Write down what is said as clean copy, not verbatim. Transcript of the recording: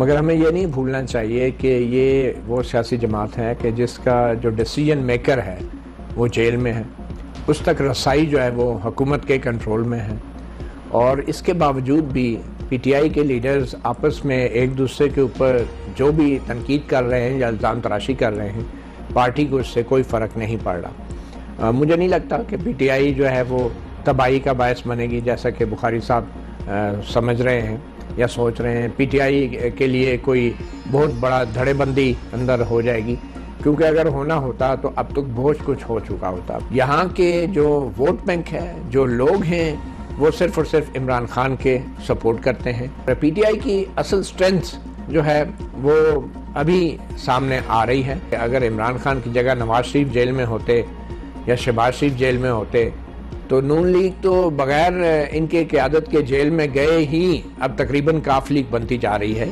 मगर हमें ये नहीं भूलना चाहिए कि ये वो सियासी जमात है कि जिसका जो डिसीजन मेकर है वो जेल में है, उस तक रसाई जो है वो हुकूमत के कंट्रोल में है। और इसके बावजूद भी पीटीआई के लीडर्स आपस में एक दूसरे के ऊपर जो भी तनकीद कर रहे हैं या इल्ज़ाम तराशी कर रहे हैं, पार्टी को इससे कोई फ़र्क नहीं पड़ रहा। मुझे नहीं लगता कि पीटीआई जो है वो तबाही का बायस बनेगी, जैसा कि बुखारी साहब समझ रहे हैं या सोच रहे हैं। पीटीआई के लिए कोई बहुत बड़ा धड़ेबंदी अंदर हो जाएगी, क्योंकि अगर होना होता तो अब तक बहुत कुछ हो चुका होता। यहाँ के जो वोट बैंक है, जो लोग हैं, वो सिर्फ और सिर्फ इमरान खान के सपोर्ट करते हैं। पीटीआई की असल स्ट्रेंथ जो है वो अभी सामने आ रही है। अगर इमरान खान की जगह नवाज शरीफ जेल में होते या शहबाज शरीफ जेल में होते तो नून लीग तो बगैर इनके क़यादत के जेल में गए ही अब तकरीबन काफ लीग बनती जा रही है।